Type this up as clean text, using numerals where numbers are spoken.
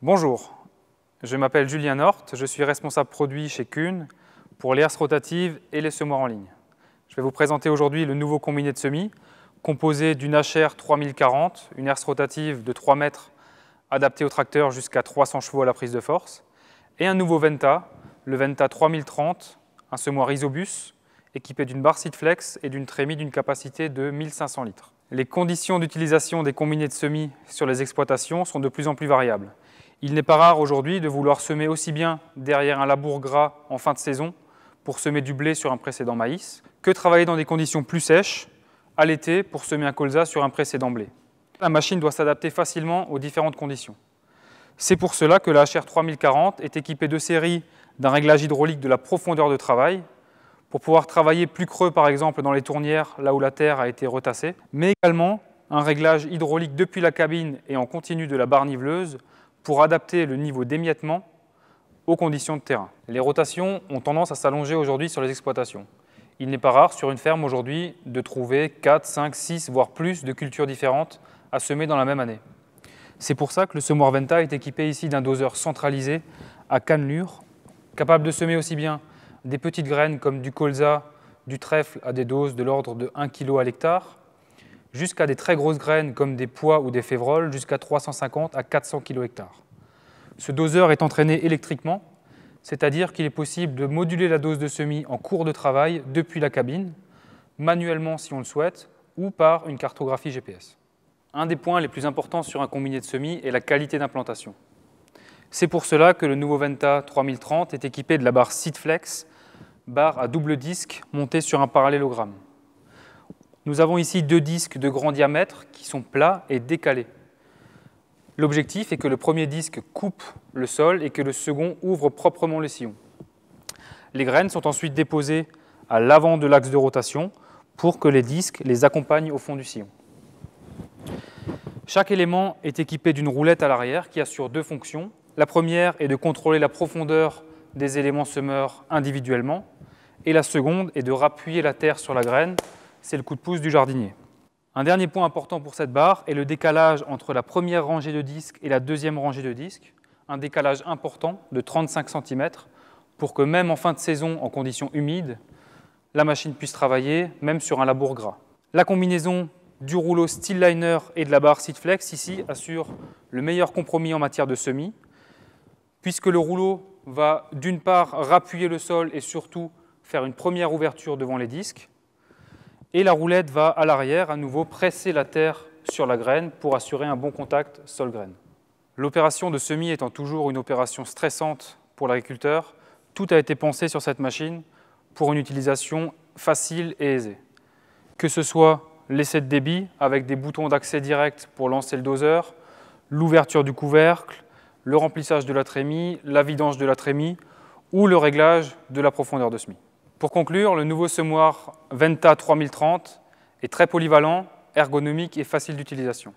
Bonjour, je m'appelle Julien Hort, je suis responsable produit chez Kuhn pour les herses rotatives et les semoirs en ligne. Je vais vous présenter aujourd'hui le nouveau combiné de semis composé d'une HR 3040, une herse rotative de 3 mètres adaptée au tracteur jusqu'à 300 chevaux à la prise de force, et un nouveau Venta, le Venta 3030, un semoir Isobus équipé d'une barre Seedflex et d'une trémie d'une capacité de 1500 litres. Les conditions d'utilisation des combinés de semis sur les exploitations sont de plus en plus variables. Il n'est pas rare aujourd'hui de vouloir semer aussi bien derrière un labour gras en fin de saison pour semer du blé sur un précédent maïs, que travailler dans des conditions plus sèches à l'été pour semer un colza sur un précédent blé. La machine doit s'adapter facilement aux différentes conditions. C'est pour cela que la HR 3040 est équipée de série d'un réglage hydraulique de la profondeur de travail, pour pouvoir travailler plus creux par exemple dans les tournières, là où la terre a été retassée, mais également un réglage hydraulique depuis la cabine et en continu de la barre niveleuse pour adapter le niveau d'émiettement aux conditions de terrain. Les rotations ont tendance à s'allonger aujourd'hui sur les exploitations. Il n'est pas rare sur une ferme aujourd'hui de trouver 4, 5, 6, voire plus de cultures différentes à semer dans la même année. C'est pour ça que le semoir Venta est équipé ici d'un doseur centralisé à cannelure, capable de semer aussi bien des petites graines comme du colza, du trèfle à des doses de l'ordre de 1 kg à l'hectare, jusqu'à des très grosses graines comme des pois ou des févroles, jusqu'à 350 à 400 kg hectare. Ce doseur est entraîné électriquement, c'est-à-dire qu'il est possible de moduler la dose de semis en cours de travail depuis la cabine, manuellement si on le souhaite, ou par une cartographie GPS. Un des points les plus importants sur un combiné de semis est la qualité d'implantation. C'est pour cela que le nouveau Venta 3030 est équipé de la barre Seedflex, barre à double disque montée sur un parallélogramme. Nous avons ici 2 disques de grand diamètre qui sont plats et décalés. L'objectif est que le premier disque coupe le sol et que le second ouvre proprement le sillon. Les graines sont ensuite déposées à l'avant de l'axe de rotation pour que les disques les accompagnent au fond du sillon. Chaque élément est équipé d'une roulette à l'arrière qui assure 2 fonctions. La première est de contrôler la profondeur des éléments semeurs individuellement et la seconde est de rappuyer la terre sur la graine, c'est le coup de pouce du jardinier. Un dernier point important pour cette barre est le décalage entre la première rangée de disques et la deuxième rangée de disques, un décalage important de 35 cm pour que même en fin de saison en conditions humides, la machine puisse travailler même sur un labour gras. La combinaison du rouleau Steel Liner et de la barre Seedflex ici assure le meilleur compromis en matière de semis, puisque le rouleau va d'une part rappuyer le sol et surtout faire une première ouverture devant les disques, et la roulette va à l'arrière à nouveau presser la terre sur la graine pour assurer un bon contact sol-graine. L'opération de semis étant toujours une opération stressante pour l'agriculteur, tout a été pensé sur cette machine pour une utilisation facile et aisée. Que ce soit l'essai de débit avec des boutons d'accès direct pour lancer le doseur, l'ouverture du couvercle, le remplissage de la trémie, la vidange de la trémie ou le réglage de la profondeur de semis. Pour conclure, le nouveau semoir Venta 3030 est très polyvalent, ergonomique et facile d'utilisation.